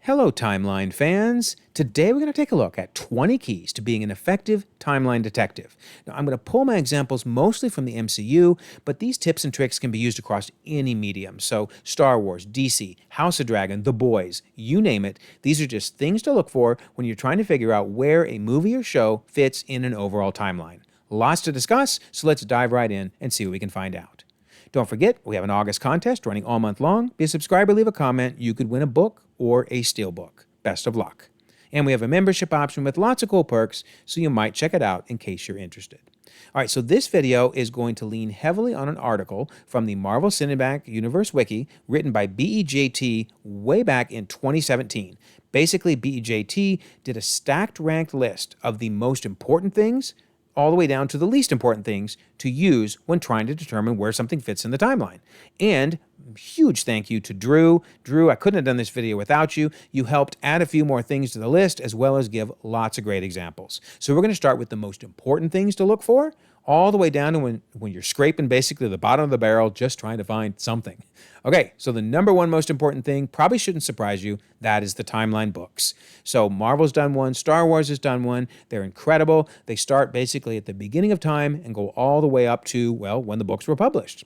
Hello, timeline fans. Today we're going to take a look at 20 keys to being an effective timeline detective. Now, I'm going to pull my examples mostly from the MCU, but these tips and tricks can be used across any medium. So, Star Wars, DC, House of Dragon, The Boys, you name it. These are just things to look for when you're trying to figure out where a movie or show fits in an overall timeline. Lots to discuss, so let's dive right in and see what we can find out. Don't forget, we have an August contest running all month long. Be a subscriber, leave a comment. You could win a book or a steelbook. Best of luck. And we have a membership option with lots of cool perks, so you might check it out in case you're interested. All right, so this video is going to lean heavily on an article from the Marvel Cinematic Universe Wiki written by BEJT way back in 2017. Basically, BEJT did a stacked ranked list of the most important things all the way down to the least important things to use when trying to determine where something fits in the timeline. And huge thank you to Drew. Drew, I couldn't have done this video without you. You helped add a few more things to the list as well as give lots of great examples. So we're going to start with the most important things to look for, all the way down to when you're scraping basically the bottom of the barrel just trying to find something. Okay, so the number one most important thing probably shouldn't surprise you. That is the timeline books. So Marvel's done one, Star Wars has done one. They're incredible. They start basically at the beginning of time and go all the way up to, well, when the books were published.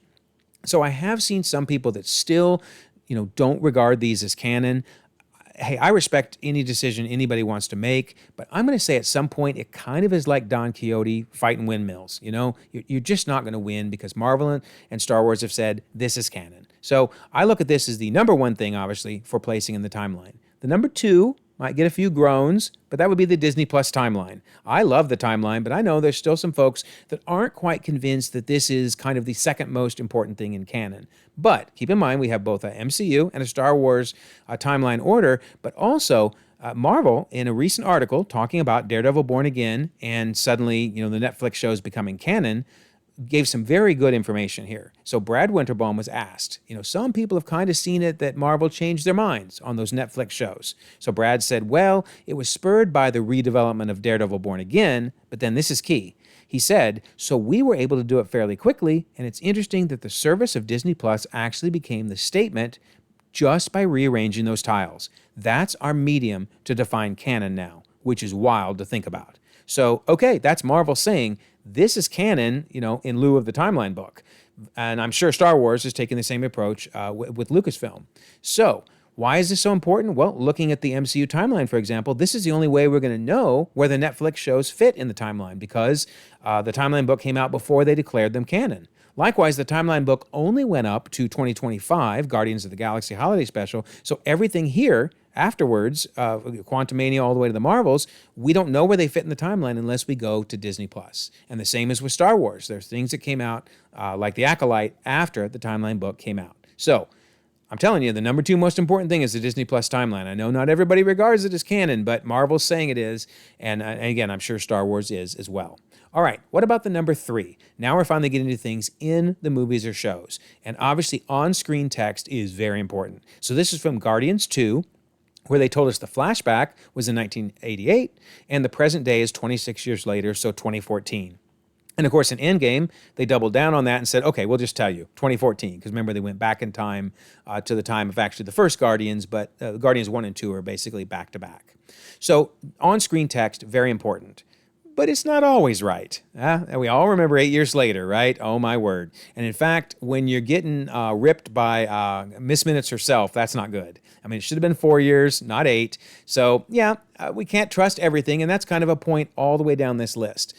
So I have seen some people that still, don't regard these as canon. Hey, I respect any decision anybody wants to make, but I'm going to say at some point it kind of is like Don Quixote fighting windmills. You're just not going to win because Marvel and Star Wars have said this is canon. So I look at this as the number one thing, obviously, for placing in the timeline. The number two might get a few groans, but that would be the Disney Plus timeline. I love the timeline, but I know there's still some folks that aren't quite convinced that this is kind of the second most important thing in canon. But keep in mind, we have both a MCU and a Star Wars timeline order, but also Marvel, in a recent article talking about Daredevil Born Again, and suddenly, the Netflix show is becoming canon, gave some very good information here. So Brad Winterbaum was asked, some people have kind of seen it that Marvel changed their minds on those Netflix shows. So Brad said, well, it was spurred by the redevelopment of Daredevil Born Again, but then this is key. He said, so we were able to do it fairly quickly, and it's interesting that the service of Disney Plus actually became the statement just by rearranging those tiles. That's our medium to define canon now, which is wild to think about. So, okay, that's Marvel saying, this is canon, in lieu of the timeline book. And I'm sure Star Wars is taking the same approach with Lucasfilm. So why is this so important? Well, looking at the MCU timeline, for example, this is the only way we're going to know where the Netflix shows fit in the timeline because the timeline book came out before they declared them canon. Likewise, the timeline book only went up to 2025, Guardians of the Galaxy Holiday Special. So everything here afterwards, Quantumania all the way to the Marvels, we don't know where they fit in the timeline unless we go to Disney Plus. And the same is with Star Wars. There's things that came out, like The Acolyte, after the timeline book came out. So I'm telling you, the number two most important thing is the Disney Plus timeline. I know not everybody regards it as canon, but Marvel's saying it is. And again, I'm sure Star Wars is as well. All right, what about the number three? Now we're finally getting to things in the movies or shows. And obviously, on-screen text is very important. So this is from Guardians 2, where they told us the flashback was in 1988, and the present day is 26 years later, so 2014. And of course, in Endgame, they doubled down on that and said, okay, we'll just tell you, 2014. Because remember, they went back in time to the time of actually the first Guardians, but Guardians 1 and 2 are basically back to back. So on-screen text, very important. But it's not always right. We all remember 8 years later, right? Oh, my word. And in fact, when you're getting ripped by Miss Minutes herself, that's not good. I mean, it should have been 4 years, not 8. So, yeah, we can't trust everything, and that's kind of a point all the way down this list.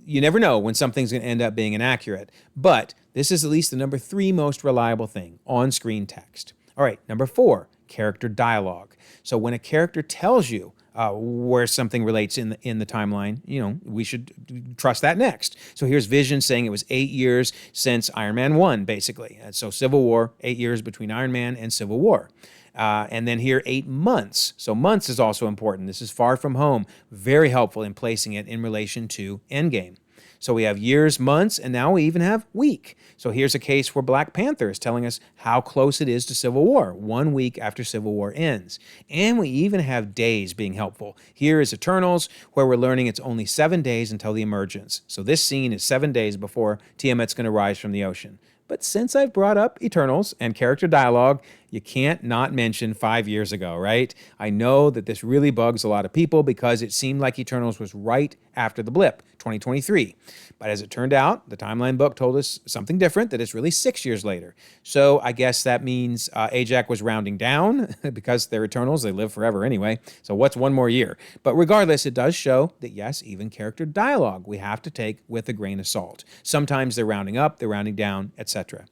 You never know when something's going to end up being inaccurate. But this is at least the number three most reliable thing, on-screen text. All right, number four, character dialogue. So when a character tells you where something relates in the timeline, we should trust that next. So here's Vision saying it was 8 years since Iron Man 1, basically. And so Civil War, 8 years between Iron Man and Civil War. And then here, 8 months. So months is also important. This is Far From Home. Very helpful in placing it in relation to Endgame. So we have years, months, and now we even have week. So here's a case where Black Panther is telling us how close it is to Civil War, 1 week after Civil War ends. And we even have days being helpful. Here is Eternals, where we're learning it's only 7 days until the emergence. So this scene is 7 days before Tiamat's going to rise from the ocean. But since I've brought up Eternals and character dialogue, You can't not mention 5 years ago, right? I know that this really bugs a lot of people because it seemed like Eternals was right after the blip, 2023. But as it turned out, the timeline book told us something different, that it's really 6 years later. So I guess that means Ajax was rounding down because they're Eternals. They live forever anyway. So what's one more year? But regardless, it does show that, yes, even character dialogue we have to take with a grain of salt. Sometimes they're rounding up, they're rounding down, etc.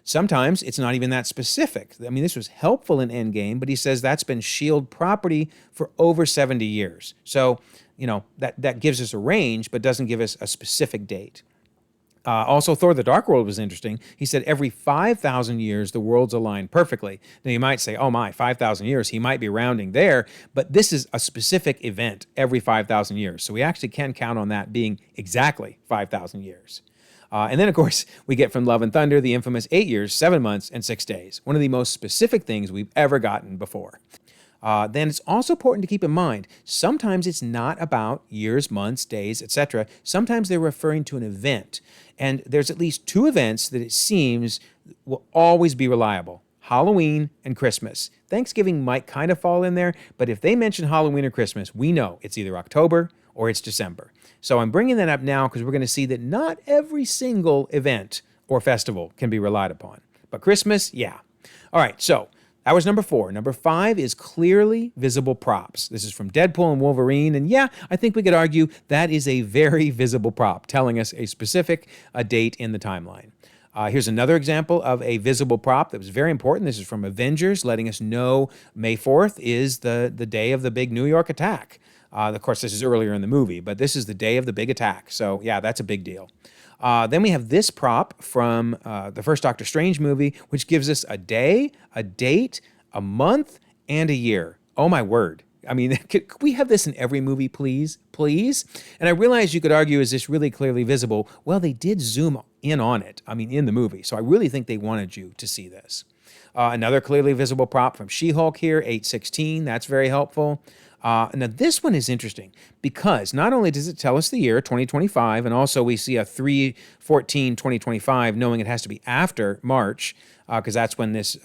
Sometimes it's not even that specific. I mean, this was helpful in Endgame, but he says that's been S.H.I.E.L.D. property for over 70 years. So, that gives us a range, but doesn't give us a specific date. Also, Thor the Dark World was interesting. He said every 5,000 years, the worlds align perfectly. Now, you might say, oh my, 5,000 years, he might be rounding there, but this is a specific event every 5,000 years. So we actually can count on that being exactly 5,000 years. And then, of course, we get from Love and Thunder the infamous 8 years, 7 months, and 6 days. One of the most specific things we've ever gotten before. Then it's also important to keep in mind, sometimes it's not about years, months, days, etc. Sometimes they're referring to an event. And there's at least 2 events that it seems will always be reliable. Halloween and Christmas. Thanksgiving might kind of fall in there, but if they mention Halloween or Christmas, we know it's either October or it's December. So I'm bringing that up now because we're going to see that not every single event or festival can be relied upon. But Christmas, yeah. All right, so that was number 4. Number 5 is clearly visible props. This is from Deadpool and Wolverine. And yeah, I think we could argue that is a very visible prop, telling us a specific date in the timeline. Here's another example of a visible prop that was very important. This is from Avengers, letting us know May 4th is the day of the big New York attack. Of course, this is earlier in the movie, but this is the day of the big attack. So yeah, that's a big deal. Then we have this prop from the first Doctor Strange movie, which gives us a day, a date, a month, and a year. Oh my word. I mean, could we have this in every movie, please? Please? And I realize you could argue, is this really clearly visible? Well, they did zoom in on it, in the movie. So I really think they wanted you to see this. Another clearly visible prop from She-Hulk here, 8/16. That's very helpful. Now, this one is interesting because not only does it tell us the year, 2025, and also we see a 3/14/2025, knowing it has to be after March, because that's when this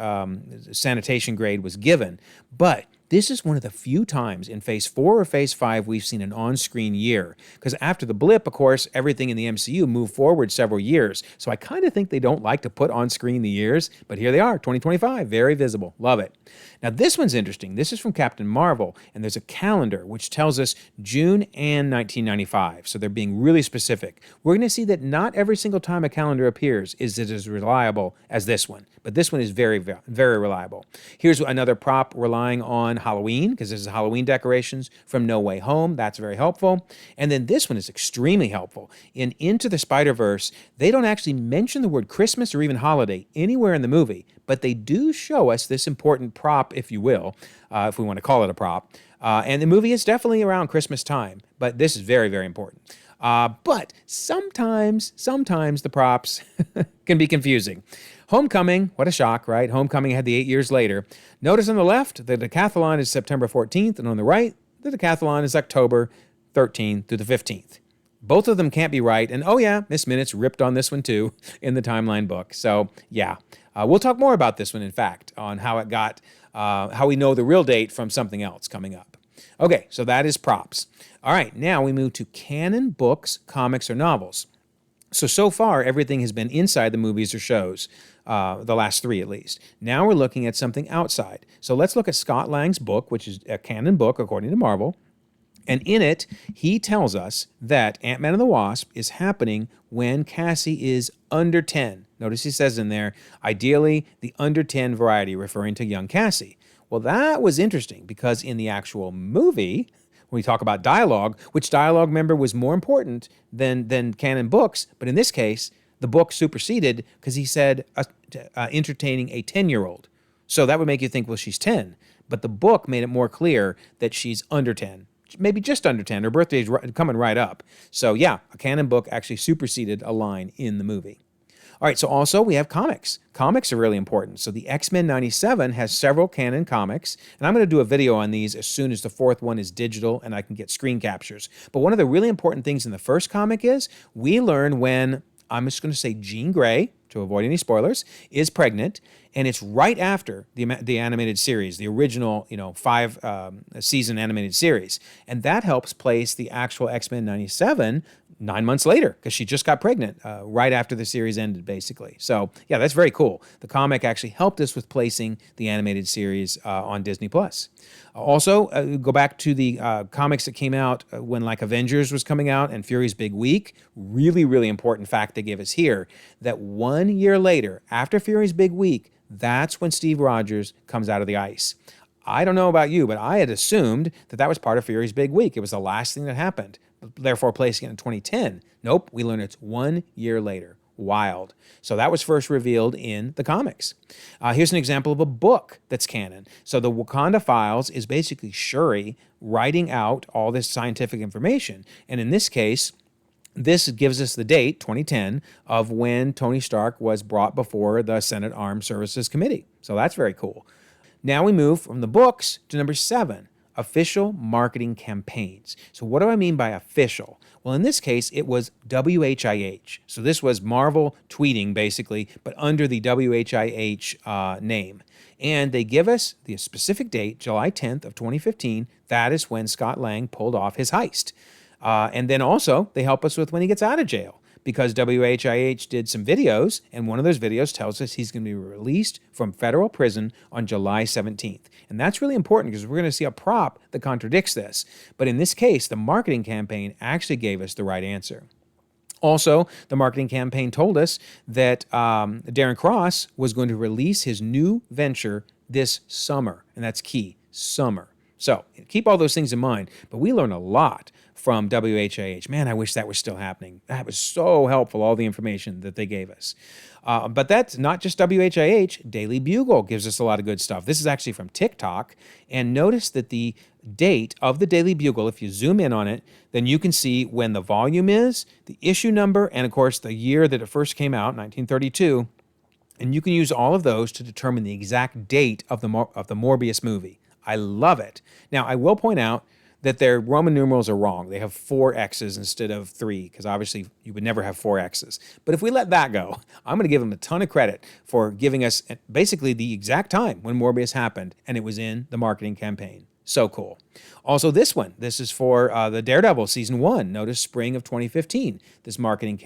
sanitation grade was given. But this is one of the few times in Phase 4 or Phase 5 we've seen an on-screen year. Because after the blip, of course, everything in the MCU moved forward several years. So I kind of think they don't like to put on-screen the years, but here they are, 2025, very visible. Love it. Now, this one's interesting. This is from Captain Marvel, and there's a calendar which tells us June and 1995. So they're being really specific. We're going to see that not every single time a calendar appears is it as reliable as this one. But this one is very, very reliable. Here's another prop relying on Halloween, because this is Halloween decorations from No Way Home. That's very helpful. And then this one is extremely helpful. In Into the Spider-Verse, they don't actually mention the word Christmas or even holiday anywhere in the movie, but they do show us this important prop, if you will, if we want to call it a prop. And the movie is definitely around Christmas time, but this is very, very important. But sometimes the props can be confusing. Homecoming, what a shock, right? Homecoming had the 8 years later. Notice on the left, the decathlon is September 14th, and on the right, the decathlon is October 13th through the 15th. Both of them can't be right, and oh yeah, Miss Minutes ripped on this one too in the timeline book. So yeah, we'll talk more about this one, in fact, on how it got, how we know the real date from something else coming up. Okay, so that is props. All right, now we move to canon books, comics, or novels. So far, everything has been inside the movies or shows, the last 3 at least. Now we're looking at something outside. So let's look at Scott Lang's book, which is a canon book according to Marvel. And in it, he tells us that Ant-Man and the Wasp is happening when Cassie is under 10. Notice he says in there, ideally, the under 10 variety, referring to young Cassie. Well, that was interesting because in the actual movie, when we talk about dialogue, which dialogue, member, was more important than canon books, but in this case, the book superseded because he said entertaining a 10-year-old. So that would make you think, well, she's 10. But the book made it more clear that she's under 10. Maybe just under 10. Her birthday's coming right up. So yeah, a canon book actually superseded a line in the movie. All right, so also we have comics. Comics are really important. So the X-Men 97 has several canon comics, and I'm going to do a video on these as soon as the 4th one is digital and I can get screen captures. But one of the really important things in the first comic is we learn when, I'm just going to say Jean Grey, to avoid any spoilers, is pregnant, and it's right after the animated series, the original, 5 season animated series. And that helps place the actual X-Men 97 9 months later, because she just got pregnant right after the series ended, basically. So, yeah, that's very cool. The comic actually helped us with placing the animated series on Disney+. Also, go back to the comics that came out when, like, Avengers was coming out and Fury's Big Week. Really, really important fact they give us here, that 1 year later, after Fury's Big Week, that's when Steve Rogers comes out of the ice. I don't know about you, but I had assumed that that was part of Fury's Big Week. It was the last thing that happened, therefore placing it in 2010. Nope, we learn it's 1 year later. Wild. So that was first revealed in the comics. Here's an example of a book that's canon. So the Wakanda Files is basically Shuri writing out all this scientific information. And in this case, this gives us the date, 2010, of when Tony Stark was brought before the Senate Armed Services Committee. So that's very cool. Now we move from the books to number 7, official marketing campaigns. So what do I mean by official? Well, in this case, it was WHIH. So this was Marvel tweeting, basically, but under the WHIH name. And they give us the specific date, July 10th of 2015. That is when Scott Lang pulled off his heist. And then also, they help us with when he gets out of jail, because WHIH did some videos, and one of those videos tells us he's going to be released from federal prison on July 17th. And that's really important, because we're going to see a prop that contradicts this. But in this case, the marketing campaign actually gave us the right answer. Also, the marketing campaign told us that Darren Cross was going to release his new venture this summer, and that's key, summer. So keep all those things in mind, but we learn a lot from WHIH. Man, I wish that was still happening. That was so helpful, all the information that they gave us. But that's not just WHIH. Daily Bugle gives us a lot of good stuff. This is actually from TikTok. And notice that the date of the Daily Bugle, if you zoom in on it, then you can see when the volume is, the issue number, and of course the year that it first came out, 1932. And you can use all of those to determine the exact date of the Morbius movie. I love it. Now, I will point out that their Roman numerals are wrong. They have 4 X's instead of 3, because obviously you would never have 4 X's. But if we let that go, I'm going to give them a ton of credit for giving us basically the exact time when Morbius happened, and it was in the marketing campaign. So cool. Also, this one. This is for the Daredevil Season 1. Notice spring of 2015, this marketing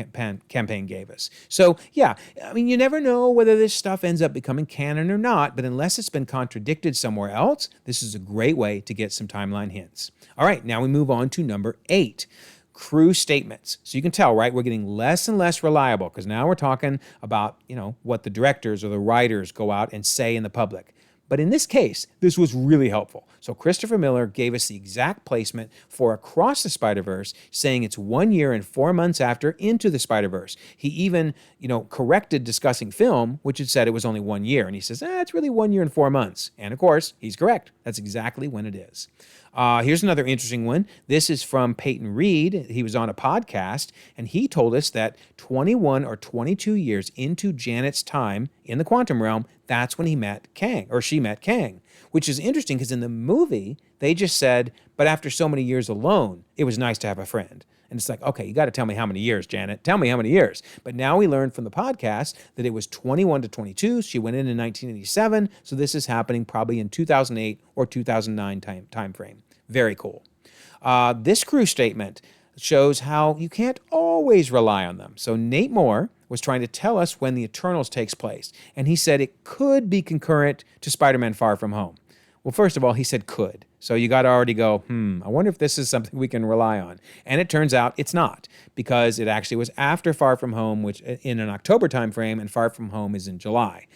campaign gave us. So, yeah, I mean, you never know whether this stuff ends up becoming canon or not, but unless it's been contradicted somewhere else, this is a great way to get some timeline hints. All right, now we move on to number 8. Crew statements. So you can tell, right, we're getting less and less reliable, because now we're talking about, what the directors or the writers go out and say in the public. But in this case, this was really helpful. So Christopher Miller gave us the exact placement for Across the Spider-Verse, saying it's 1 year and 4 months after Into the Spider-Verse. He even, corrected Discussing Film, which had said it was only 1 year. And he says, it's really 1 year and 4 months. And of course, he's correct. That's exactly when it is. Here's another interesting one. This is from Peyton Reed. He was on a podcast, and he told us that 21 or 22 years into Janet's time in the quantum realm, that's when he met Kang, or she met Kang, which is interesting because in the movie, they just said, but after so many years alone, it was nice to have a friend. And it's like, okay, you got to tell me how many years, Janet. Tell me how many years. But now we learned from the podcast that it was 21 to 22. She went in 1987. So this is happening probably in 2008 or 2009 time frame. Very cool. This crew statement shows how you can't always rely on them. So Nate Moore was trying to tell us when the Eternals takes place. And he said it could be concurrent to Spider-Man Far From Home. Well, first of all, he said could. So you got to already go, I wonder if this is something we can rely on. And it turns out it's not, because it actually was after Far From Home, which in an October timeframe, and Far From Home is in July.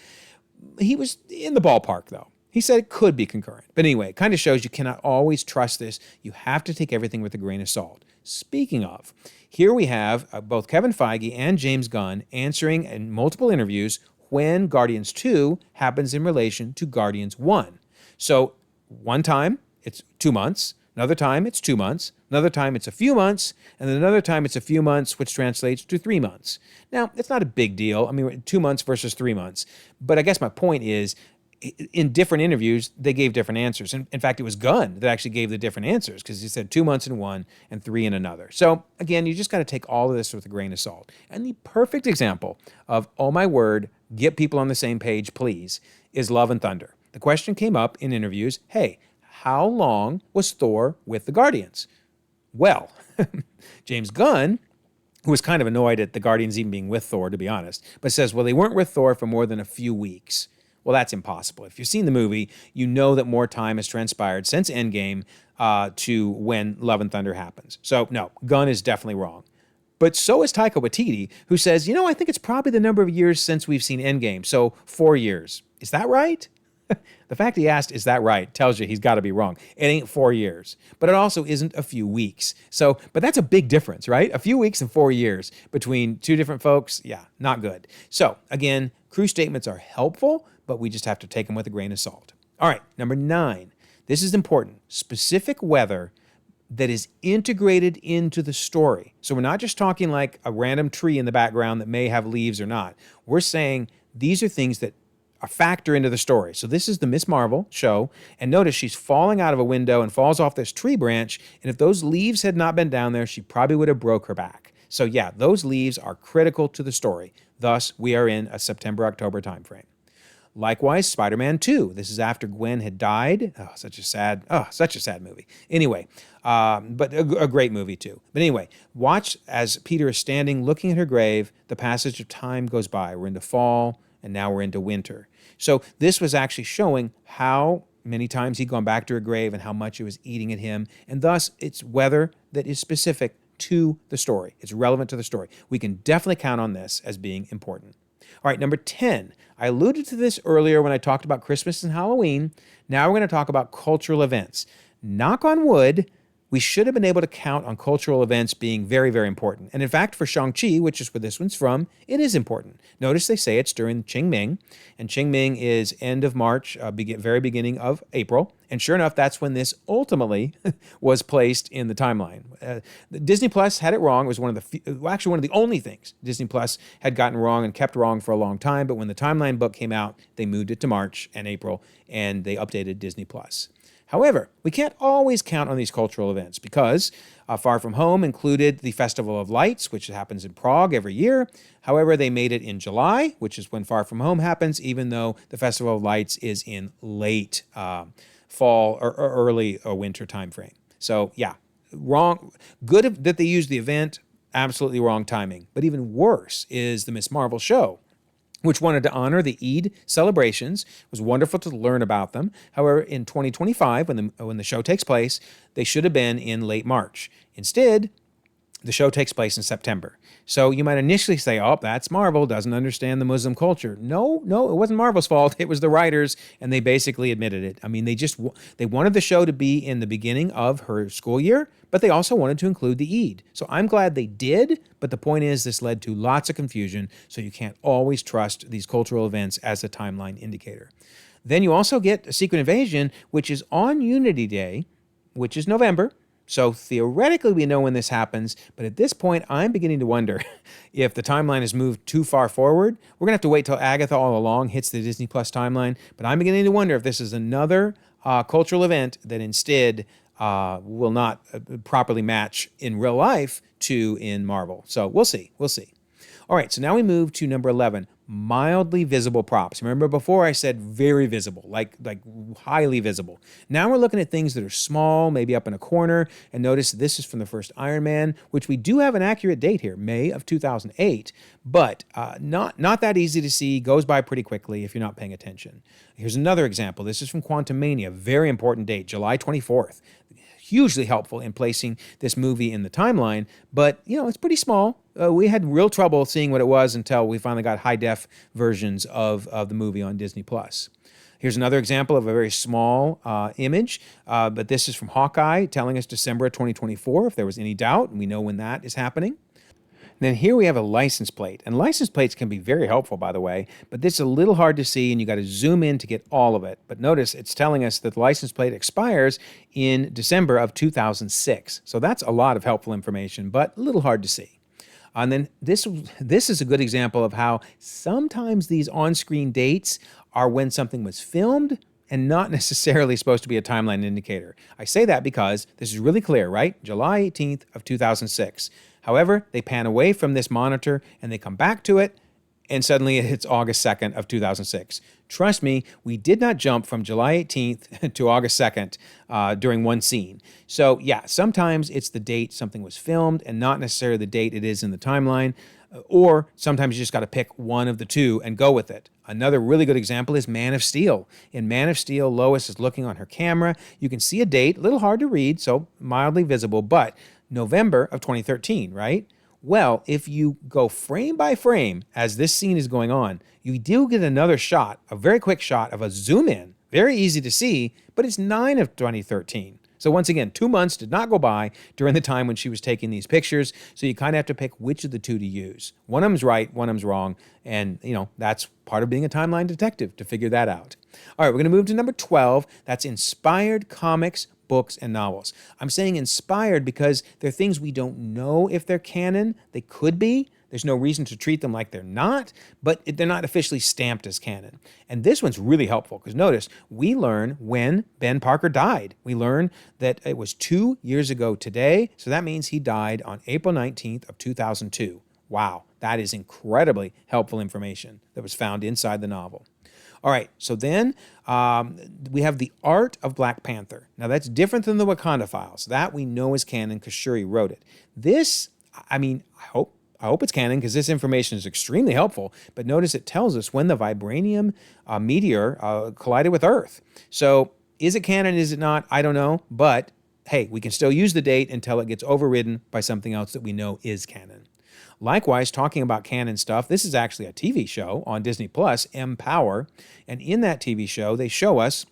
He was in the ballpark, though. He said it could be concurrent. But anyway, it kind of shows you cannot always trust this. You have to take everything with a grain of salt. Speaking of, here we have both Kevin Feige and James Gunn answering in multiple interviews when Guardians 2 happens in relation to Guardians 1. So one time, it's 2 months. Another time, it's 2 months. Another time, it's a few months. And then another time, it's a few months, which translates to 3 months. Now, it's not a big deal. I mean, 2 months versus 3 months. But I guess my point is, in different interviews, they gave different answers. In fact, it was Gunn that actually gave the different answers because he said 2 months in one and 3 in another. So again, you just got to take all of this with a grain of salt. And the perfect example of, oh my word, get people on the same page, please, is Love and Thunder. The question came up in interviews, hey, how long was Thor with the Guardians? Well, James Gunn, who was kind of annoyed at the Guardians even being with Thor, to be honest, but says, well, they weren't with Thor for more than a few weeks. Well, that's impossible. If you've seen the movie, you know that more time has transpired since Endgame to when Love and Thunder happens. So, no, Gunn is definitely wrong. But so is Taika Waititi, who says, I think it's probably the number of years since we've seen Endgame, so 4 years. Is that right? The fact he asked, is that right, tells you he's got to be wrong. It ain't 4 years. But it also isn't a few weeks. But that's a big difference, right? A few weeks and 4 years between two different folks, yeah, not good. So, again, crew statements are helpful, but we just have to take them with a grain of salt. All right, number 9. This is important. Specific weather that is integrated into the story. So we're not just talking like a random tree in the background that may have leaves or not. We're saying these are things that a factor into the story. So this is the Miss Marvel show, and notice she's falling out of a window and falls off this tree branch, and if those leaves had not been down there, she probably would have broke her back. So yeah, those leaves are critical to the story. Thus, we are in a September-October timeframe. Likewise, Spider-Man 2. This is after Gwen had died. Such a sad movie. Anyway, but a great movie too. But anyway, watch as Peter is standing looking at her grave. The passage of time goes by. We're into fall, and now we're into winter. So this was actually showing how many times he'd gone back to her grave and how much it was eating at him. And thus, it's weather that is specific to the story. It's relevant to the story. We can definitely count on this as being important. All right, number 10. I alluded to this earlier when I talked about Christmas and Halloween. Now we're going to talk about cultural events. Knock on wood, we should have been able to count on cultural events being very, very important. And in fact, for Shang-Chi, which is where this one's from, it is important. Notice they say it's during Qingming, and Qingming is end of March, very beginning of April. And sure enough, that's when this ultimately was placed in the timeline. Disney Plus had it wrong. It was one of the only things Disney Plus had gotten wrong and kept wrong for a long time. But when the timeline book came out, they moved it to March and April, and they updated Disney Plus. However, we can't always count on these cultural events because Far From Home included the Festival of Lights, which happens in Prague every year. However, they made it in July, which is when Far From Home happens, even though the Festival of Lights is in late fall or early winter timeframe. So yeah, wrong. Good that they used the event, absolutely wrong timing. But even worse is the Miss Marvel show, which wanted to honor the Eid celebrations. It was wonderful to learn about them. However, in 2025, when the show takes place, they should have been in late March. Instead, the show takes place in September. So you might initially say, oh, that's Marvel, doesn't understand the Muslim culture. No, it wasn't Marvel's fault. It was the writers, and they basically admitted it. I mean, they wanted the show to be in the beginning of her school year, but they also wanted to include the Eid. So I'm glad they did, but the point is this led to lots of confusion, so you can't always trust these cultural events as a timeline indicator. Then you also get a Secret Invasion, which is on Unity Day, which is November. So theoretically, we know when this happens, but at this point, I'm beginning to wonder if the timeline has moved too far forward. We're going to have to wait till Agatha All Along hits the Disney Plus timeline, but I'm beginning to wonder if this is another cultural event that instead will not properly match in real life to in Marvel. So we'll see. All right, so now we move to number 11, mildly visible props. Remember before I said very visible, like highly visible. Now we're looking at things that are small, maybe up in a corner, and notice this is from the first Iron Man, which we do have an accurate date here, May of 2008, but not that easy to see, goes by pretty quickly if you're not paying attention. Here's another example. This is from Quantumania, very important date, July 24th. Hugely helpful in placing this movie in the timeline, but it's pretty small. We had real trouble seeing what it was until we finally got high-def versions of the movie on Disney Plus. Here's another example of a very small image, but this is from Hawkeye, telling us December of 2024, if there was any doubt, and we know when that is happening. And then here we have a license plate, and license plates can be very helpful, by the way, but this is a little hard to see, and you got to zoom in to get all of it. But notice it's telling us that the license plate expires in December of 2006. So that's a lot of helpful information, but a little hard to see. And then this is a good example of how sometimes these on-screen dates are when something was filmed and not necessarily supposed to be a timeline indicator. I say that because this is really clear, right? July 18th of 2006. However, they pan away from this monitor and they come back to it, and suddenly it's August 2nd of 2006. Trust me, we did not jump from July 18th to August 2nd during one scene. So yeah, sometimes it's the date something was filmed and not necessarily the date it is in the timeline. Or sometimes you just got to pick one of the two and go with it. Another really good example is Man of Steel. In Man of Steel, Lois is looking on her camera. You can see a date, a little hard to read, so mildly visible, but November of 2013, right? Well, if you go frame by frame as this scene is going on, you do get another shot, a very quick shot of a zoom in. Very easy to see, but it's 9 of 2013. So once again, 2 months did not go by during the time when she was taking these pictures. So you kind of have to pick which of the two to use. One of them's right, one of them's wrong. And, that's part of being a timeline detective to figure that out. All right, we're going to move to number 12. That's inspired comics, books, and novels. I'm saying inspired because they're things we don't know if they're canon. They could be. There's no reason to treat them like they're not, but they're not officially stamped as canon. And this one's really helpful because notice, we learn when Ben Parker died. We learn that it was 2 years ago today, so that means he died on April 19th of 2002. Wow, that is incredibly helpful information that was found inside the novel. All right, so then we have The Art of Black Panther. Now that's different than the Wakanda Files. That we know is canon because Shuri wrote it. This, I hope it's canon because this information is extremely helpful, but notice it tells us when the vibranium meteor collided with Earth. So is it canon, is it not? I don't know, but hey, we can still use the date until it gets overridden by something else that we know is canon. Likewise, talking about canon stuff, this is actually a TV show on Disney Plus, Empower, and in that TV show, they show us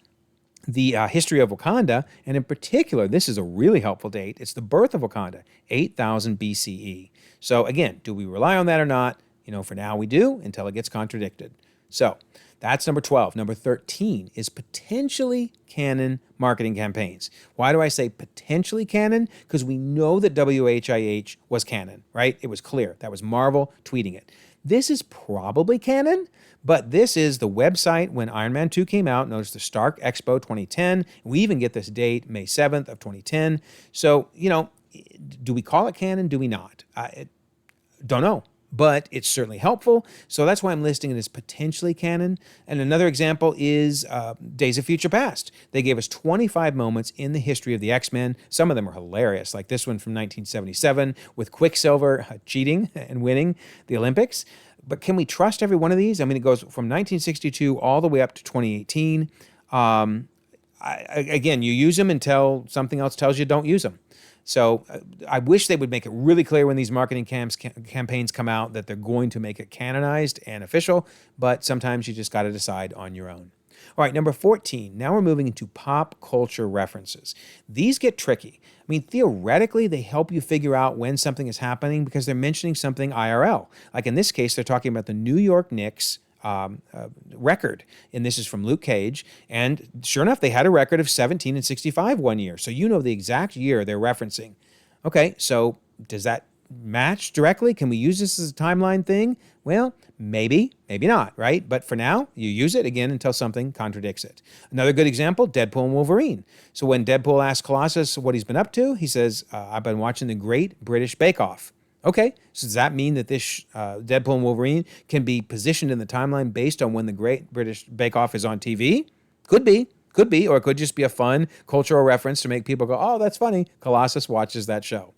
the history of Wakanda, and in particular, this is a really helpful date. It's the birth of Wakanda, 8000 BCE. So again, do we rely on that or not? For now we do until it gets contradicted. So that's number 12. Number 13 is potentially canon marketing campaigns. Why do I say potentially canon? Because we know that WHIH was canon, right? It was clear. That was Marvel tweeting it. This is probably canon, but this is the website when Iron Man 2 came out. Notice the Stark Expo 2010. We even get this date, May 7th of 2010. So, do we call it canon? Do we not? Don't know, but it's certainly helpful. So that's why I'm listing it as potentially canon. And another example is Days of Future Past. They gave us 25 moments in the history of the X-Men. Some of them are hilarious, like this one from 1977 with Quicksilver cheating and winning the Olympics. But can we trust every one of these? I mean, it goes from 1962 all the way up to 2018. Again, you use them until something else tells you don't use them. So I wish they would make it really clear when these marketing campaigns come out that they're going to make it canonized and official, but sometimes you just got to decide on your own. All right, number 14. Now we're moving into pop culture references. These get tricky. I mean, theoretically, they help you figure out when something is happening because they're mentioning something IRL. Like in this case, they're talking about the New York Knicks record, and this is from Luke Cage, and sure enough, they had a record of 17 and 65 one year, so you know the exact year they're referencing. Okay, so does that match directly? Can we use this as a timeline thing? Well, maybe, maybe not, right? But for now, you use it again until something contradicts it. Another good example, Deadpool and Wolverine. So when Deadpool asks Colossus what he's been up to, he says, I've been watching the Great British Bake Off. Okay, so does that mean that this Deadpool and Wolverine can be positioned in the timeline based on when the Great British Bake Off is on TV? Could be, or it could just be a fun cultural reference to make people go, oh, that's funny. Colossus watches that show.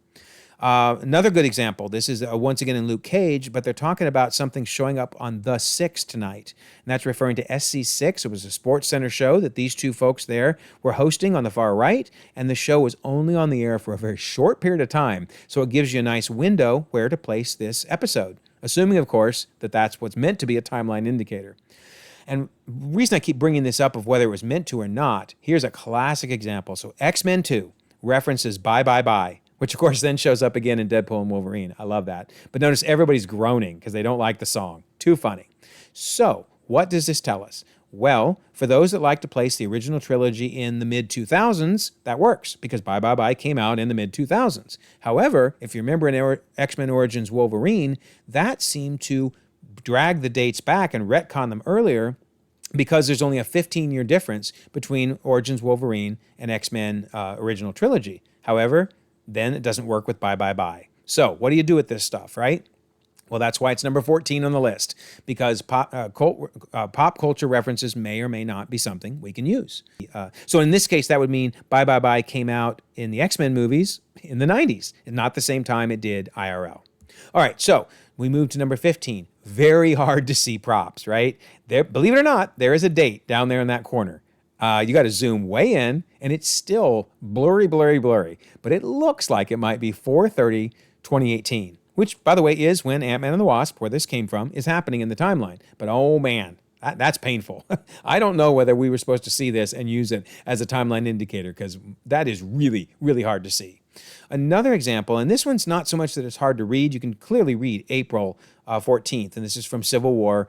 Another good example, this is once again in Luke Cage, but they're talking about something showing up on The Six tonight. And that's referring to SC6. It was a Sports Center show that these two folks there were hosting on the far right. And the show was only on the air for a very short period of time. So it gives you a nice window where to place this episode. Assuming, of course, that that's what's meant to be a timeline indicator. And the reason I keep bringing this up of whether it was meant to or not, here's a classic example. So X-Men 2 references Bye Bye Bye, which of course then shows up again in Deadpool and Wolverine. I love that. But notice everybody's groaning because they don't like the song. Too funny. So what does this tell us? Well, for those that like to place the original trilogy in the mid-2000s, that works because Bye Bye Bye came out in the mid-2000s. However, if you remember in X-Men Origins Wolverine, that seemed to drag the dates back and retcon them earlier because there's only a 15-year difference between Origins Wolverine and X-Men original trilogy. However, then it doesn't work with Bye Bye Bye. So what do you do with this stuff, right? Well, that's why it's number 14 on the list, because pop culture references may or may not be something we can use. So in this case, that would mean Bye Bye Bye came out in the X-Men movies in the 90s, and not the same time it did IRL. All right, so we move to number 15. Very hard to see props, right? There, believe it or not, there is a date down there in that corner. You got to zoom way in, and it's still blurry, blurry, blurry. But it looks like it might be 4/30/2018. Which, by the way, is when Ant-Man and the Wasp, where this came from, is happening in the timeline. But oh man, that's painful. I don't know whether we were supposed to see this and use it as a timeline indicator, because that is really, really hard to see. Another example, and this one's not so much that it's hard to read. You can clearly read April 14th, and this is from Civil War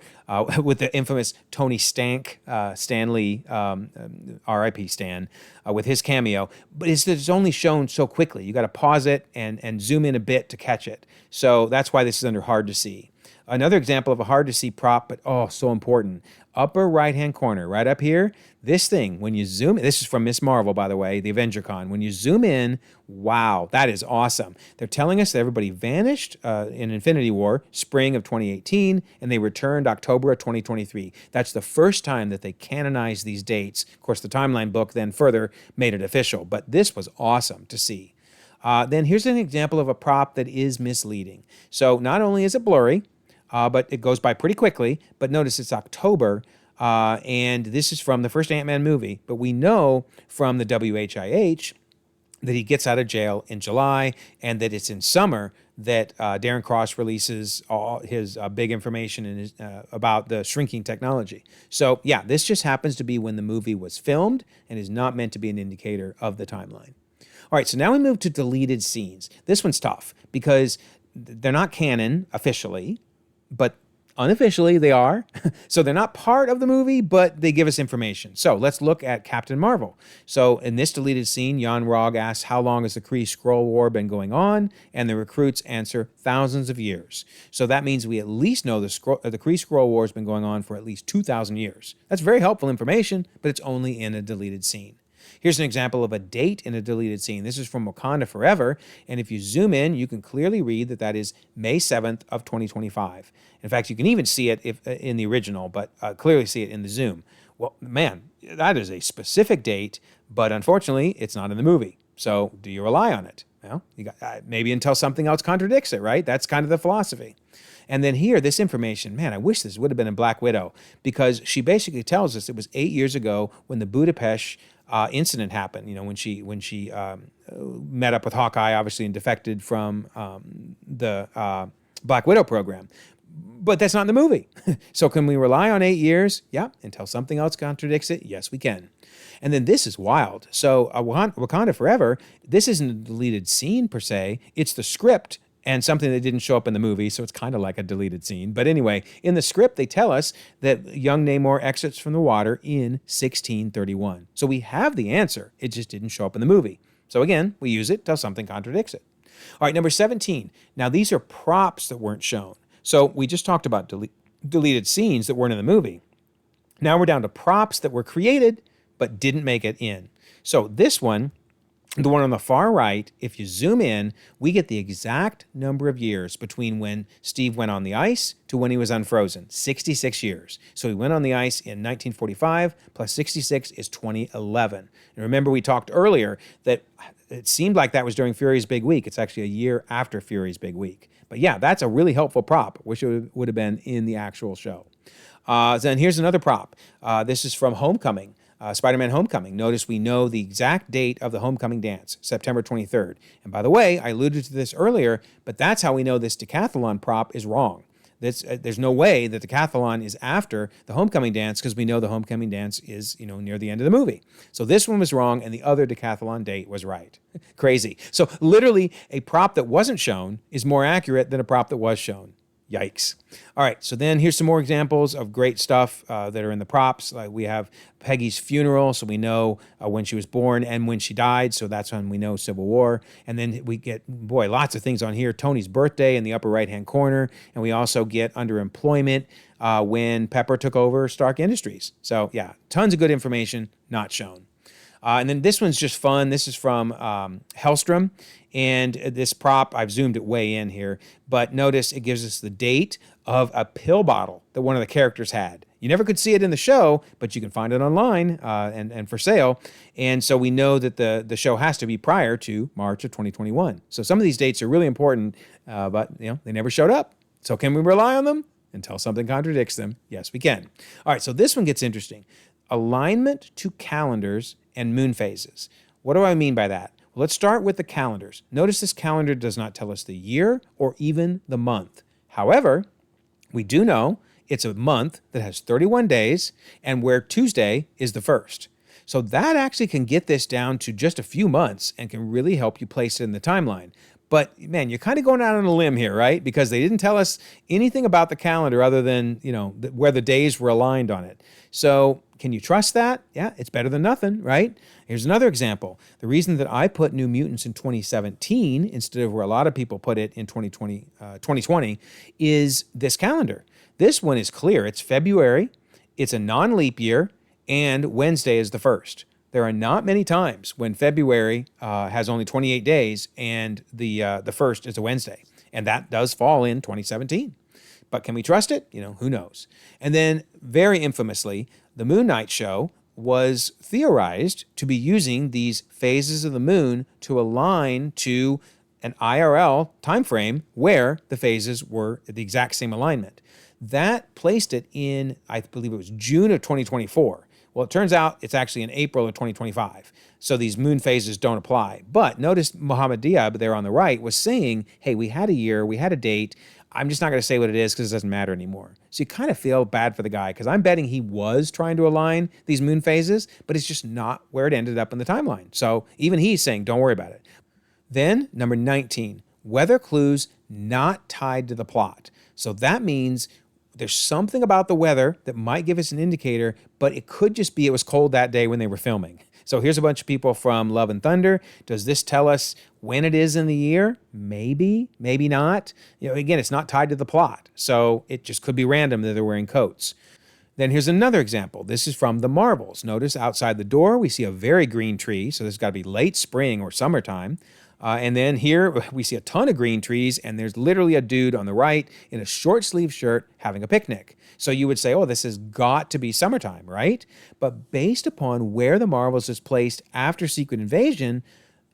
with the infamous Tony Stanley, R.I.P. Stan, with his cameo. But it's only shown so quickly. You got to pause it and zoom in a bit to catch it. So that's why this is under hard to see. Another example of a hard to see prop, but oh, so important. Upper right-hand corner, right up here, this thing, when you zoom, this is from Miss Marvel, by the way, the Avenger Con. When you zoom in, wow, that is awesome. They're telling us that everybody vanished in Infinity War, spring of 2018, and they returned October of 2023. That's the first time that they canonized these dates. Of course, the timeline book then further made it official, but this was awesome to see. Then here's an example of a prop that is misleading. So not only is it blurry, but it goes by pretty quickly. But notice it's October, and this is from the first Ant-Man movie. But we know from the WHIH that he gets out of jail in July, and that it's in summer that Darren Cross releases all his big information in his, about the shrinking technology. So yeah, this just happens to be when the movie was filmed and is not meant to be an indicator of the timeline. All right, so now we move to deleted scenes. This one's tough because they're not canon officially, but unofficially they are. So they're not part of the movie, but they give us information. So let's look at Captain Marvel. So in this deleted scene, Jan Rog asks, how long has the Kree Skrull War been going on? And the recruits answer, thousands of years. So that means we at least know the Kree Skrull War has been going on for at least 2,000 years. That's very helpful information, but it's only in a deleted scene. Here's an example of a date in a deleted scene. This is from Wakanda Forever, and if you zoom in, you can clearly read that that is May 7th of 2025. In fact, you can even see it in the original, but clearly see it in the zoom. Well, man, that is a specific date, but unfortunately, it's not in the movie. So do you rely on it? Well, you got, maybe until something else contradicts it, right? That's kind of the philosophy. And then here, this information, man, I wish this would have been in Black Widow, because she basically tells us it was 8 years ago when the Budapest incident happened. You know, when she met up with Hawkeye, obviously, and defected from the Black Widow program. But that's not in the movie. So can we rely on 8 years? Yeah, until something else contradicts it. Yes, we can. And then this is wild. So Wakanda Forever, this isn't a deleted scene per se. It's the script and something that didn't show up in the movie, so it's kind of like a deleted scene. But anyway, in the script, they tell us that young Namor exits from the water in 1631. So we have the answer. It just didn't show up in the movie. So again, we use it till something contradicts it. All right, number 17. Now, these are props that weren't shown. So we just talked about deleted scenes that weren't in the movie. Now we're down to props that were created but didn't make it in. So this one, the one on the far right, if you zoom in, we get the exact number of years between when Steve went on the ice to when he was unfrozen, 66 years. So he went on the ice in 1945, plus 66 is 2011. And remember, we talked earlier that it seemed like that was during Fury's Big Week. It's actually a year after Fury's Big Week. But yeah, that's a really helpful prop. Wish it would have been in the actual show. Then here's another prop. This is from Homecoming. Spider-Man Homecoming. Notice we know the exact date of the Homecoming dance, September 23rd. And by the way, I alluded to this earlier, but that's how we know this decathlon prop is wrong. There's no way that the decathlon is after the Homecoming dance, because we know the Homecoming dance is, near the end of the movie. So this one was wrong, and the other decathlon date was right. Crazy. So literally, a prop that wasn't shown is more accurate than a prop that was shown. Yikes. All right, so then here's some more examples of great stuff that are in the props. Like we have Peggy's funeral, so we know when she was born and when she died, so that's when we know Civil War. And then we get, boy, lots of things on here. Tony's birthday in the upper right-hand corner, and we also get underemployment when Pepper took over Stark Industries. So yeah, tons of good information not shown. And then this one's just fun. This is from Hellstrom. And this prop, I've zoomed it way in here, but notice it gives us the date of a pill bottle that one of the characters had. You never could see it in the show, but you can find it online and for sale. And so we know that the show has to be prior to March of 2021. So some of these dates are really important, but they never showed up. So can we rely on them until something contradicts them? Yes, we can. All right, so this one gets interesting. Alignment to calendars and moon phases. What do I mean by that? Well, let's start with the calendars. Notice this calendar does not tell us the year or even the month. However, we do know it's a month that has 31 days and where Tuesday is the first. So that actually can get this down to just a few months and can really help you place it in the timeline. But man, you're kind of going out on a limb here, right? Because they didn't tell us anything about the calendar other than, where the days were aligned on it. So can you trust that? Yeah, it's better than nothing, right? Here's another example. The reason that I put New Mutants in 2017 instead of where a lot of people put it in 2020 is this calendar. This one is clear. It's February, it's a non-leap year, and Wednesday is the first. There are not many times when February has only 28 days and the first is a Wednesday. And that does fall in 2017. But can we trust it? Who knows? And then very infamously, the Moon Knight show was theorized to be using these phases of the moon to align to an IRL time frame where the phases were the exact same alignment. That placed it in, I believe it was June of 2024. Well, it turns out it's actually in April of 2025. So these moon phases don't apply. But notice Mohammed Diab there on the right was saying, hey, we had a year, we had a date. I'm just not going to say what it is because it doesn't matter anymore. So you kind of feel bad for the guy because I'm betting he was trying to align these moon phases, but it's just not where it ended up in the timeline. So even he's saying, don't worry about it. Then number 19, weather clues not tied to the plot. So that means there's something about the weather that might give us an indicator, but it could just be it was cold that day when they were filming. So here's a bunch of people from Love and Thunder. Does this tell us when it is in the year? Maybe, maybe not. Again, it's not tied to the plot. So it just could be random that they're wearing coats. Then here's another example. This is from the Marvels. Notice outside the door, we see a very green tree. So this has got to be late spring or summertime. And then here we see a ton of green trees, and there's literally a dude on the right in a short sleeve shirt having a picnic. So you would say, oh, this has got to be summertime, right? But based upon where the Marvels is placed after Secret Invasion,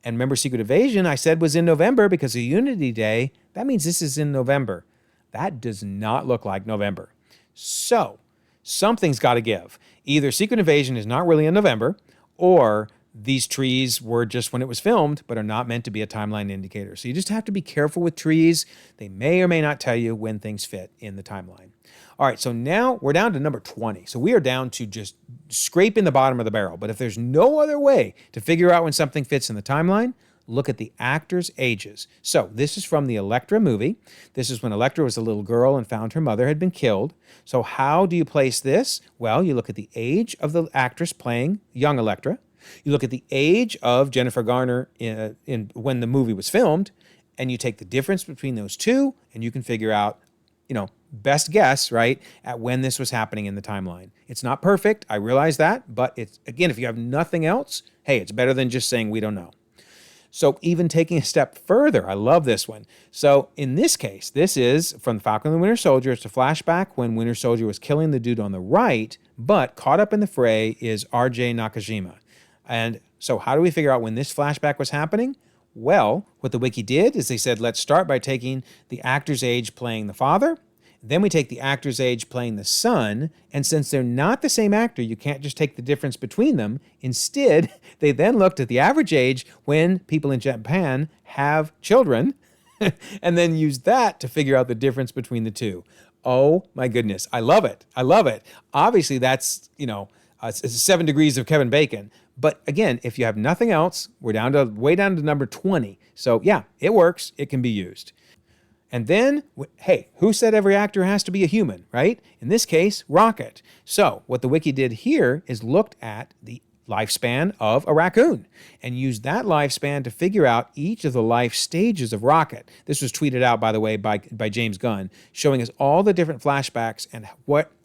and remember Secret Invasion I said was in November because of Unity Day, that means this is in November. That does not look like November. So something's got to give. Either Secret Invasion is not really in November, or these trees were just when it was filmed, but are not meant to be a timeline indicator. So you just have to be careful with trees. They may or may not tell you when things fit in the timeline. All right, so now we're down to number 20. So we are down to just scraping the bottom of the barrel. But if there's no other way to figure out when something fits in the timeline, look at the actors' ages. So this is from the Elektra movie. This is when Elektra was a little girl and found her mother had been killed. So how do you place this? Well, you look at the age of the actress playing young Elektra. You look at the age of Jennifer Garner in when the movie was filmed, and you take the difference between those two, and you can figure out, best guess, right, at when this was happening in the timeline. It's not perfect, I realize that, but it's, again, if you have nothing else, hey, it's better than just saying we don't know. So even taking a step further, I love this one. So in this case, this is from Falcon and the Winter Soldier. It's a flashback when Winter Soldier was killing the dude on the right, but caught up in the fray is RJ Nakajima. And so how do we figure out when this flashback was happening? Well, what the wiki did is they said, let's start by taking the actor's age playing the father. Then we take the actor's age playing the son. And since they're not the same actor, you can't just take the difference between them. Instead, they then looked at the average age when people in Japan have children and then used that to figure out the difference between the two. Oh my goodness. I love it. I love it. Obviously, that's, it's 7 degrees of Kevin Bacon. But again, if you have nothing else, we're way down to number 20. So yeah, it works. It can be used. And then, hey, who said every actor has to be a human, right? In this case, Rocket. So what the wiki did here is looked at the lifespan of a raccoon and used that lifespan to figure out each of the life stages of Rocket. This was tweeted out, by the way, by James Gunn, showing us all the different flashbacks and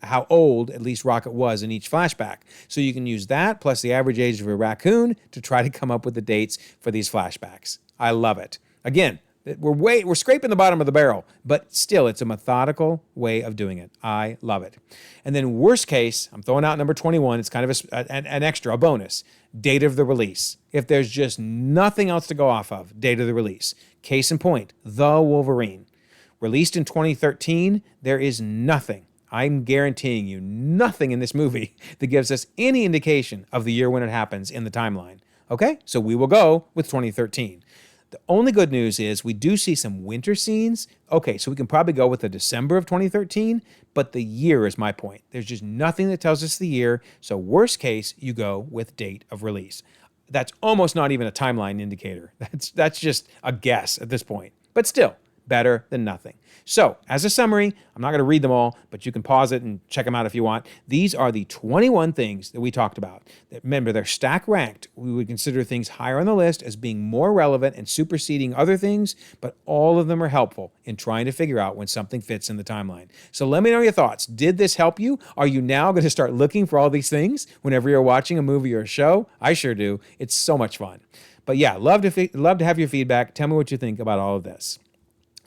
how old at least Rocket was in each flashback. So you can use that plus the average age of a raccoon to try to come up with the dates for these flashbacks. I love it. Again, we're scraping the bottom of the barrel, but still, it's a methodical way of doing it. I love it. And then worst case, I'm throwing out number 21. It's kind of an extra, a bonus. Date of the release. If there's just nothing else to go off of, date of the release. Case in point, The Wolverine. Released in 2013, there is nothing, I'm guaranteeing you, nothing in this movie that gives us any indication of the year when it happens in the timeline. Okay, so we will go with 2013. The only good news is we do see some winter scenes. Okay, so we can probably go with the December of 2013, but the year is my point. There's just nothing that tells us the year, so worst case, you go with date of release. That's almost not even a timeline indicator. That's just a guess at this point, but still, better than nothing. So, as a summary, I'm not going to read them all, but you can pause it and check them out if you want. These are the 21 things that we talked about. Remember, they're stack ranked. We would consider things higher on the list as being more relevant and superseding other things, but all of them are helpful in trying to figure out when something fits in the timeline. So let me know your thoughts. Did this help you? Are you now going to start looking for all these things whenever you're watching a movie or a show? I sure do. It's so much fun. But yeah, love to have your feedback. Tell me what you think about all of this.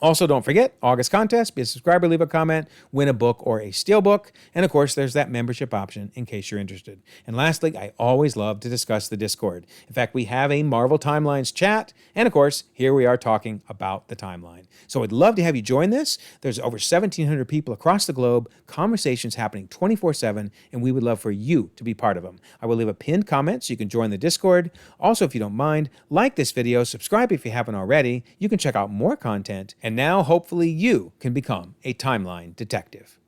Also, don't forget, August contest, be a subscriber, leave a comment, win a book or a steelbook. And of course, there's that membership option in case you're interested. And lastly, I always love to discuss the Discord. In fact, we have a Marvel Timelines chat. And of course, here we are talking about the timeline. So I'd love to have you join this. There's over 1,700 people across the globe, conversations happening 24/7, and we would love for you to be part of them. I will leave a pinned comment so you can join the Discord. Also, if you don't mind, like this video, subscribe if you haven't already. You can check out more content. And now, hopefully, you can become a timeline detective.